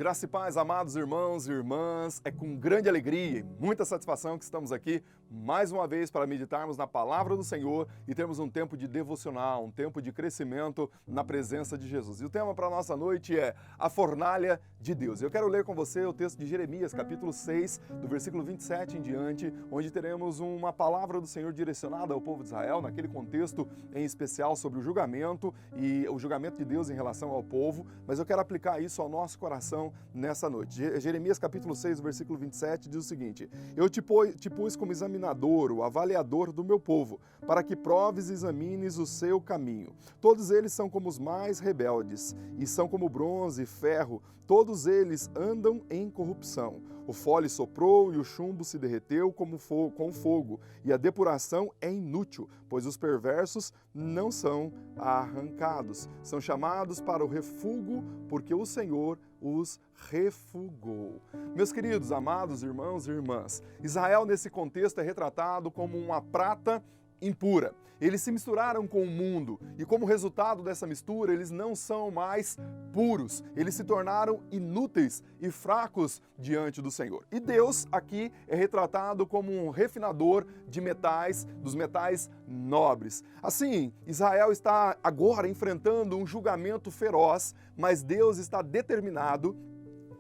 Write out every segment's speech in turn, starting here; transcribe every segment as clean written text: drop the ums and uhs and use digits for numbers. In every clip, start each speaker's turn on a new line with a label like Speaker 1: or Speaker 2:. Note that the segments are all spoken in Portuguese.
Speaker 1: Graça e paz, amados irmãos e irmãs, é com grande alegria e muita satisfação que estamos aqui mais uma vez para meditarmos na Palavra do Senhor e termos um tempo de devocional, um tempo de crescimento na presença de Jesus. E o tema para a nossa noite é a fornalha de Deus. Eu quero ler com você o texto de Jeremias, capítulo 6, do versículo 27 em diante, onde teremos uma palavra do Senhor direcionada ao povo de Israel, naquele contexto em especial sobre o julgamento e o julgamento de Deus em relação ao povo, mas eu quero aplicar isso ao nosso coração nessa noite. Jeremias capítulo 6, versículo 27 diz o seguinte: Eu te pus como examinador, o avaliador do meu povo, para que proves e examines o seu caminho. Todos eles são como os mais rebeldes, e são como bronze e ferro, todos eles andam em corrupção. O fole soprou e o chumbo se derreteu com fogo, e a depuração é inútil, pois os perversos não são arrancados. São chamados para o refúgio, porque o Senhor os refugou. Meus queridos, amados irmãos e irmãs, Israel nesse contexto é retratado como uma prata impura. Eles se misturaram com o mundo e, como resultado dessa mistura, eles não são mais puros. Eles se tornaram inúteis e fracos diante do Senhor. E Deus aqui é retratado como um refinador de metais, dos metais nobres. Assim, Israel está agora enfrentando um julgamento feroz, mas Deus está determinado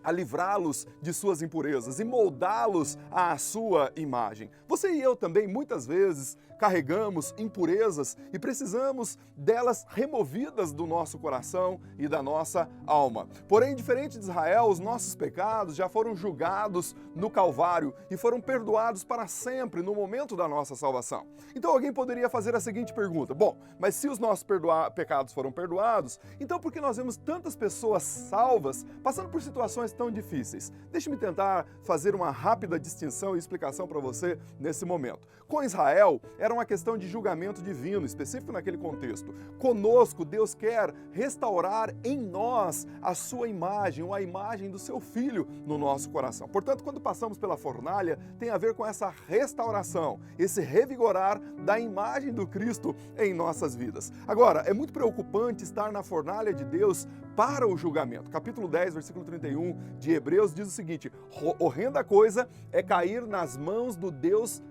Speaker 1: a livrá-los de suas impurezas e moldá-los à sua imagem. Você e eu também, muitas vezes, carregamos impurezas e precisamos delas removidas do nosso coração e da nossa alma. Porém, diferente de Israel, os nossos pecados já foram julgados no Calvário e foram perdoados para sempre no momento da nossa salvação. Então alguém poderia fazer a seguinte pergunta: bom, mas se os nossos pecados foram perdoados, então por que nós vemos tantas pessoas salvas passando por situações tão difíceis? Deixe-me tentar fazer uma rápida distinção e explicação para você nesse momento. Com Israel, era uma questão de julgamento divino, específico naquele contexto. Conosco, Deus quer restaurar em nós a sua imagem, ou a imagem do seu Filho no nosso coração. Portanto, quando passamos pela fornalha, tem a ver com essa restauração, esse revigorar da imagem do Cristo em nossas vidas. Agora, é muito preocupante estar na fornalha de Deus para o julgamento. Capítulo 10, versículo 31 de Hebreus diz o seguinte: horrenda coisa é cair nas mãos do Deus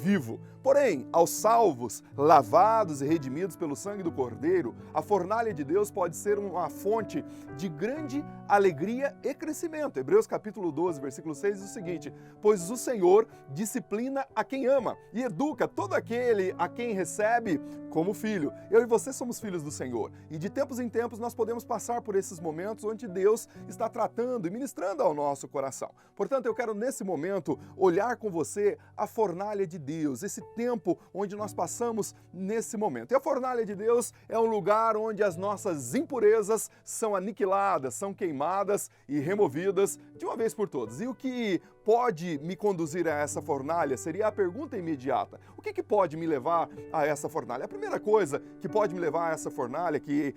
Speaker 1: vivo. Porém, aos salvos, lavados e redimidos pelo sangue do Cordeiro, a fornalha de Deus pode ser uma fonte de grande alegria e crescimento. Hebreus capítulo 12, versículo 6 diz o seguinte: pois o Senhor disciplina a quem ama e educa todo aquele a quem recebe como filho. Eu e você somos filhos do Senhor e de tempos em tempos nós podemos passar por esses momentos onde Deus está tratando e ministrando ao nosso coração. Portanto, eu quero nesse momento olhar com você a fornalha de Deus, esse tempo onde nós passamos nesse momento. E a fornalha de Deus é um lugar onde as nossas impurezas são aniquiladas, são queimadas e removidas de uma vez por todas. E o que pode me conduzir a essa fornalha seria a pergunta imediata: o que pode me levar a essa fornalha? A primeira coisa que pode me levar a essa fornalha, que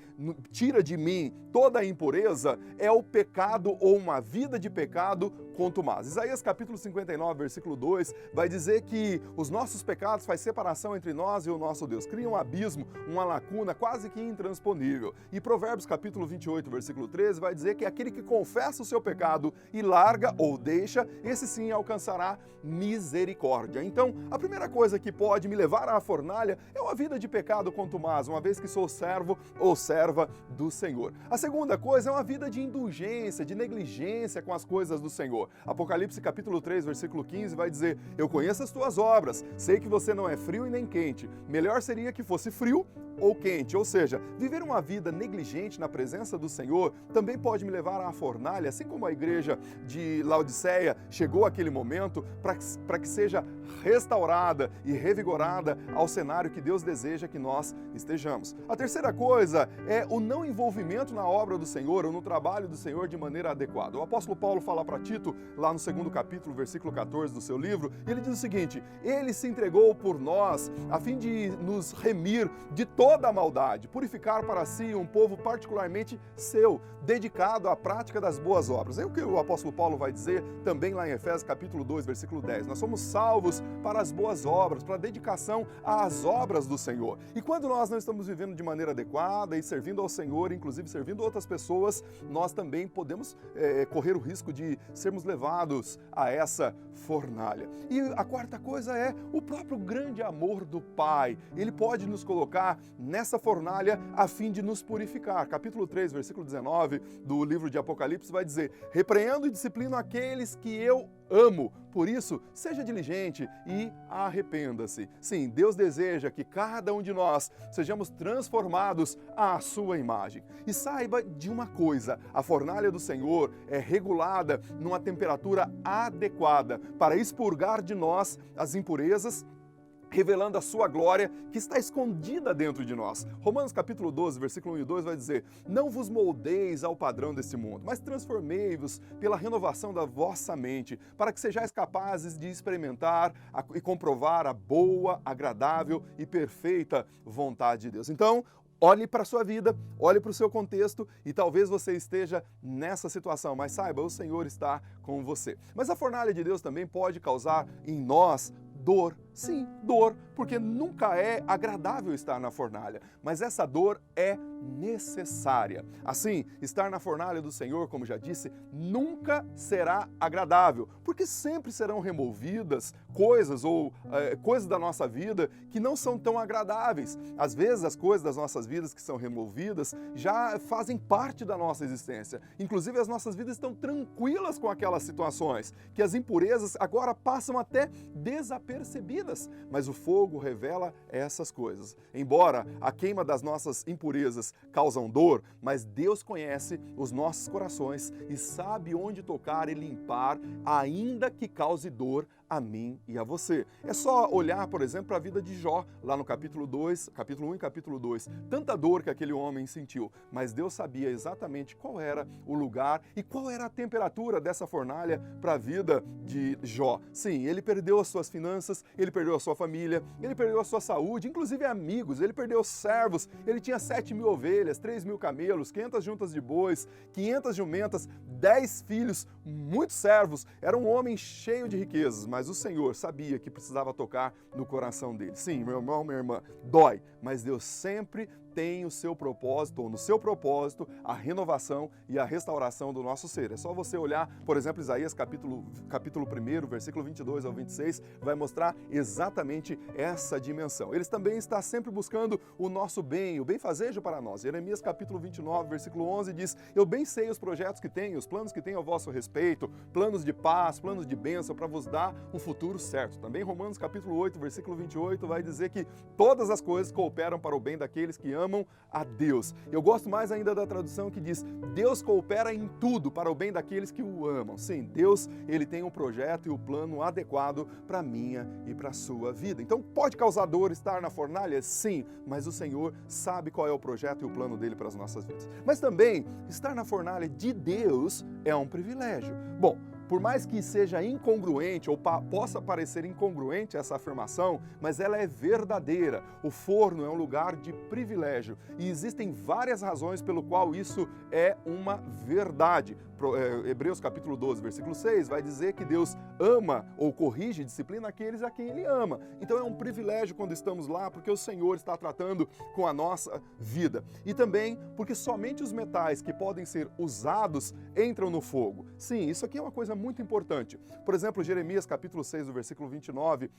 Speaker 1: tira de mim toda a impureza, é o pecado ou uma vida de pecado contumaz. Isaías capítulo 59, versículo 2, vai dizer que os nossos pecados fazem separação entre nós e o nosso Deus, cria um abismo, uma lacuna quase que intransponível. E Provérbios capítulo 28, versículo 13, vai dizer que aquele que confessa o seu pecado e larga ou deixa, esse sim alcançará misericórdia. Então, a primeira coisa que pode me levar à fornalha é uma vida de pecado contumaz, uma vez que sou servo ou serva do Senhor. A segunda coisa é uma vida de indulgência, de negligência com as coisas do Senhor. Apocalipse capítulo 3, versículo 15 vai dizer: eu conheço as tuas obras, sei que você não é frio e nem quente. Melhor seria que fosse frio ou quente. Ou seja, viver uma vida negligente na presença do Senhor também pode me levar à fornalha, assim como a igreja de Laodiceia chegou àquele momento, para que seja restaurada e revigorada ao cenário que Deus deseja que nós estejamos. A terceira coisa é o não envolvimento na obra do Senhor ou no trabalho do Senhor de maneira adequada. O apóstolo Paulo fala para Tito, lá no 2º capítulo, versículo 14 do seu livro, ele diz o seguinte: ele se entregou por nós a fim de nos remir de todo toda a maldade, purificar para si um povo particularmente seu, dedicado à prática das boas obras. É o que o apóstolo Paulo vai dizer também lá em Efésios capítulo 2, versículo 10. Nós somos salvos para as boas obras, para a dedicação às obras do Senhor. E quando nós não estamos vivendo de maneira adequada e servindo ao Senhor, inclusive servindo outras pessoas, nós também podemos correr o risco de sermos levados a essa fornalha. E a quarta coisa é o próprio grande amor do Pai. Ele pode nos colocar nessa fornalha a fim de nos purificar. Capítulo 3, versículo 19 do livro de Apocalipse vai dizer: repreendo e disciplino aqueles que eu amo. Por isso, seja diligente e arrependa-se. Sim, Deus deseja que cada um de nós sejamos transformados à sua imagem. E saiba de uma coisa, a fornalha do Senhor é regulada numa temperatura adequada para expurgar de nós as impurezas, revelando a sua glória que está escondida dentro de nós. Romanos capítulo 12, versículo 1 e 2 vai dizer: não vos moldeis ao padrão deste mundo, mas transformei-vos pela renovação da vossa mente, para que sejais capazes de experimentar e comprovar a boa, agradável e perfeita vontade de Deus. Então, olhe para a sua vida, olhe para o seu contexto e talvez você esteja nessa situação, mas saiba, o Senhor está com você. Mas a fornalha de Deus também pode causar em nós dor. Sim, dor, porque nunca é agradável estar na fornalha, mas essa dor é necessária. Assim, estar na fornalha do Senhor, como já disse, nunca será agradável, porque sempre serão removidas coisas ou coisas da nossa vida que não são tão agradáveis. Às vezes, as coisas das nossas vidas que são removidas já fazem parte da nossa existência. Inclusive, as nossas vidas estão tranquilas com aquelas situações, que as impurezas agora passam até desapercebidas. Mas o fogo revela essas coisas. Embora a queima das nossas impurezas causam dor, mas Deus conhece os nossos corações e sabe onde tocar e limpar, ainda que cause dor a mim e a você. É só olhar, por exemplo, para a vida de Jó, lá no capítulo 2, capítulo 1 e capítulo 2. Tanta dor que aquele homem sentiu, mas Deus sabia exatamente qual era o lugar e qual era a temperatura dessa fornalha para a vida de Jó. Sim, ele perdeu as suas finanças, ele perdeu a sua família, ele perdeu a sua saúde, inclusive amigos, ele perdeu servos, ele tinha 7.000 ovelhas, 3.000 camelos, 500 juntas de bois, 500 jumentas, 10 filhos, muitos servos. Era um homem cheio de riquezas, mas o Senhor sabia que precisava tocar no coração dele. Sim, meu irmão, minha irmã, dói, mas Deus sempre tem o seu propósito, ou no seu propósito, a renovação e a restauração do nosso ser. É só você olhar, por exemplo, Isaías capítulo 1, versículo 22 ao 26, vai mostrar exatamente essa dimensão. Ele também está sempre buscando o nosso bem, o bem-fazejo para nós. Jeremias capítulo 29, versículo 11 diz: eu bem sei os projetos que tenho, os planos que tenho ao vosso respeito, planos de paz, planos de bênção, para vos dar um futuro certo. Também Romanos capítulo 8, versículo 28 vai dizer que todas as coisas cooperam para o bem daqueles que amam a Deus. Eu gosto mais ainda da tradução que diz: Deus coopera em tudo para o bem daqueles que o amam. Sim, Deus, ele tem um projeto e um plano adequado para a minha e para a sua vida. Então, pode causar dor estar na fornalha? Sim, mas o Senhor sabe qual é o projeto e o plano dele para as nossas vidas. Mas também, estar na fornalha de Deus é um privilégio. Bom, por mais que seja incongruente ou possa parecer incongruente essa afirmação, mas ela é verdadeira. O forno é um lugar de privilégio e existem várias razões pelo qual isso é uma verdade. Hebreus capítulo 12, versículo 6 vai dizer que Deus ama ou corrige e disciplina aqueles a quem Ele ama. Então é um privilégio quando estamos lá, porque o Senhor está tratando com a nossa vida. E também porque somente os metais que podem ser usados entram no fogo. Sim, isso aqui é uma coisa muito importante. Por exemplo, Jeremias capítulo 6, do versículo 29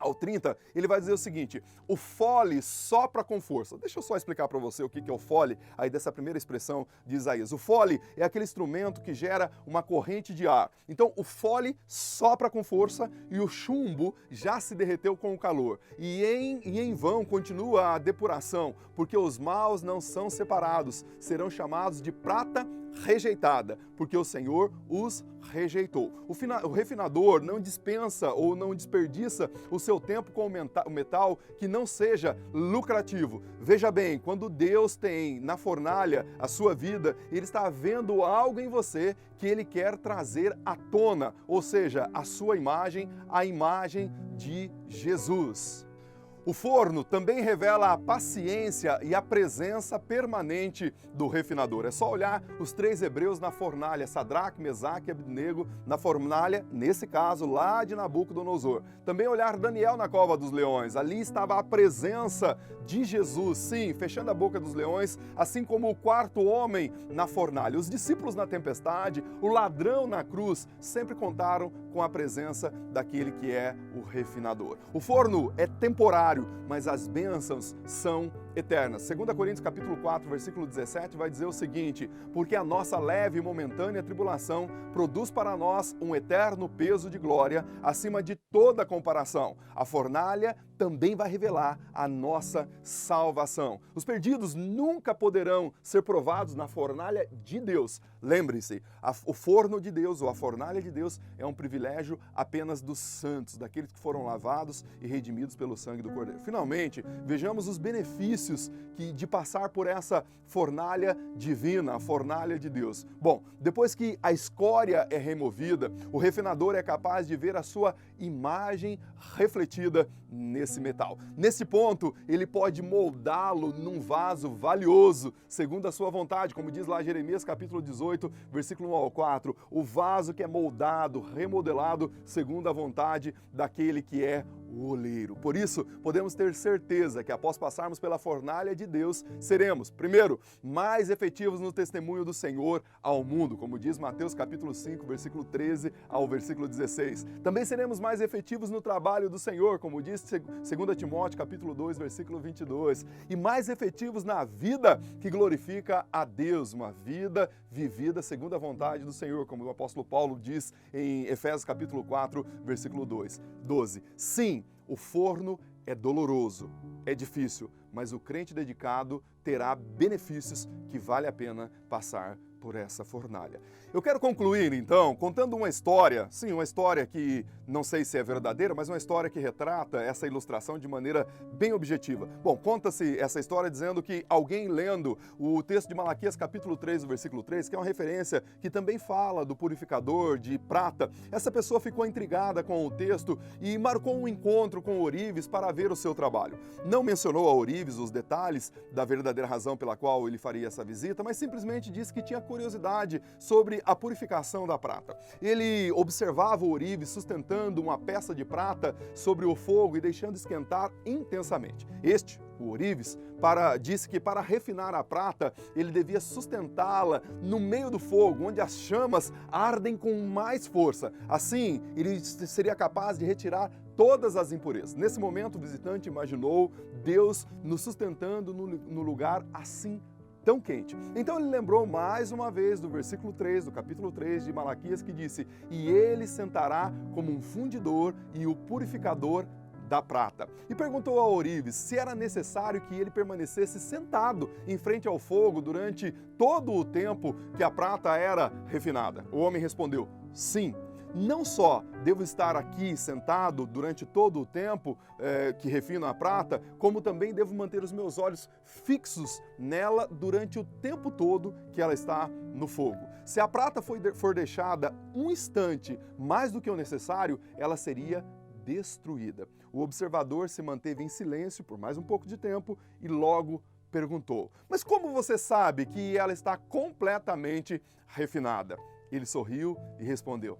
Speaker 1: ao 30, ele vai dizer o seguinte: o fole sopra com força. Deixa eu só explicar para você o que é o fole, aí dessa primeira expressão de Isaías. O fole é aquele instrumento que gera uma corrente de ar. Então, o fole sopra com força e o chumbo já se derreteu com o calor. E em vão continua a depuração, porque os maus não são separados, serão chamados de prata rejeitada, porque o Senhor os rejeitou. O refinador não dispensa ou não desperdiça o seu tempo com o metal que não seja lucrativo. Veja bem, quando Deus tem na fornalha a sua vida, Ele está vendo algo em você que Ele quer trazer à tona, ou seja, a sua imagem, a imagem de Jesus. O forno também revela a paciência e a presença permanente do refinador. É só olhar os 3 hebreus na fornalha, Sadraque, Mesaque e Abednego na fornalha, nesse caso lá de Nabucodonosor. Também olhar Daniel na cova dos leões. Ali estava a presença de Jesus, sim, fechando a boca dos leões, assim como o 4º homem na fornalha. Os discípulos na tempestade, o ladrão na cruz, sempre contaram com a presença daquele que é o refinador. O forno é temporário, mas as bênçãos são eternas. 2 Coríntios capítulo 4, versículo 17 vai dizer o seguinte: porque a nossa leve e momentânea tribulação produz para nós um eterno peso de glória acima de toda comparação. A fornalha também vai revelar a nossa salvação. Os perdidos nunca poderão ser provados na fornalha de Deus. Lembre-se, o forno de Deus ou a fornalha de Deus é um privilégio apenas dos santos, daqueles que foram lavados e redimidos pelo sangue do Cordeiro. Finalmente, vejamos os benefícios de passar por essa fornalha divina, a fornalha de Deus. Bom, depois que a escória é removida, o refinador é capaz de ver a sua imagem refletida nesse metal. Nesse ponto, ele pode moldá-lo num vaso valioso, segundo a sua vontade, como diz lá Jeremias capítulo 18, versículo 1 ao 4, o vaso que é moldado, remodelado, segundo a vontade daquele que é o oleiro. Por isso, podemos ter certeza que após passarmos pela fornalha de Deus, seremos, primeiro, mais efetivos no testemunho do Senhor ao mundo, como diz Mateus capítulo 5, versículo 13 ao versículo 16. Também seremos mais efetivos no trabalho do Senhor, como diz 2 Timóteo capítulo 2, versículo 22. E mais efetivos na vida que glorifica a Deus, uma vida vivida segundo a vontade do Senhor, como o apóstolo Paulo diz em Efésios capítulo 4, versículo 12. Sim, o forno é doloroso, é difícil, mas o crente dedicado terá benefícios que vale a pena passar por essa fornalha. Eu quero concluir, então, contando uma história, sim, uma história que não sei se é verdadeira, mas uma história que retrata essa ilustração de maneira bem objetiva. Bom, conta-se essa história dizendo que alguém lendo o texto de Malaquias capítulo 3, versículo 3, que é uma referência que também fala do purificador de prata, essa pessoa ficou intrigada com o texto e marcou um encontro com Ourives para ver o seu trabalho. Não mencionou a Ourives os detalhes da verdadeira razão pela qual ele faria essa visita, mas simplesmente disse que tinha curiosidade sobre a purificação da prata. Ele observava o ourives sustentando uma peça de prata sobre o fogo e deixando esquentar intensamente. O ourives, disse que para refinar a prata, ele devia sustentá-la no meio do fogo, onde as chamas ardem com mais força. Assim, ele seria capaz de retirar todas as impurezas. Nesse momento, o visitante imaginou Deus nos sustentando no lugar assim tão quente. Então ele lembrou mais uma vez do versículo 3, do capítulo 3 de Malaquias, que disse: e ele sentará como um fundidor e o purificador da prata. E perguntou a Ourives se era necessário que ele permanecesse sentado em frente ao fogo durante todo o tempo que a prata era refinada. O homem respondeu: sim. Não só devo estar aqui sentado durante todo o tempo que refino a prata, como também devo manter os meus olhos fixos nela durante o tempo todo que ela está no fogo. Se a prata for deixada um instante mais do que o necessário, ela seria destruída. O observador se manteve em silêncio por mais um pouco de tempo e logo perguntou: mas como você sabe que ela está completamente refinada? Ele sorriu e respondeu: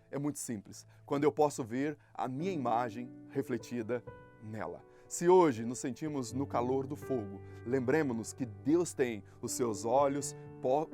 Speaker 1: é muito simples, quando eu posso ver a minha imagem refletida nela. Se hoje nos sentimos no calor do fogo, lembremos-nos que Deus tem os seus olhos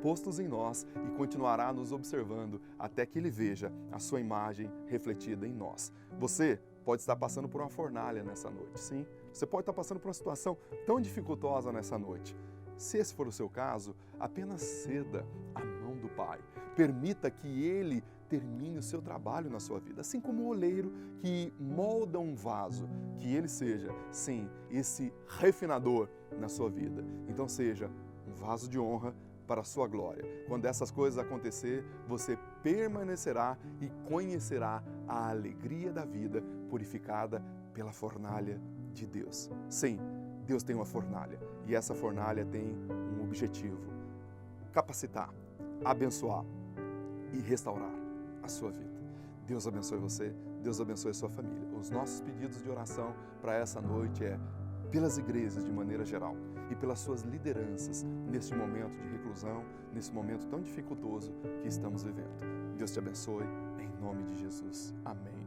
Speaker 1: postos em nós e continuará nos observando até que Ele veja a sua imagem refletida em nós. Você pode estar passando por uma fornalha nessa noite, sim? Você pode estar passando por uma situação tão dificultosa nessa noite. Se esse for o seu caso, apenas ceda a mão do Pai. Permita que Ele termine o seu trabalho na sua vida, assim como o oleiro que molda um vaso, que ele seja, sim, esse refinador na sua vida. Então seja um vaso de honra para a sua glória. Quando essas coisas acontecer, você permanecerá e conhecerá a alegria da vida purificada pela fornalha de Deus. Sim, Deus tem uma fornalha e essa fornalha tem um objetivo: capacitar, abençoar e restaurar a sua vida. Deus abençoe você, Deus abençoe a sua família. Os nossos pedidos de oração para essa noite é pelas igrejas de maneira geral e pelas suas lideranças neste momento de reclusão, nesse momento tão dificultoso que estamos vivendo. Deus te abençoe, em nome de Jesus. Amém.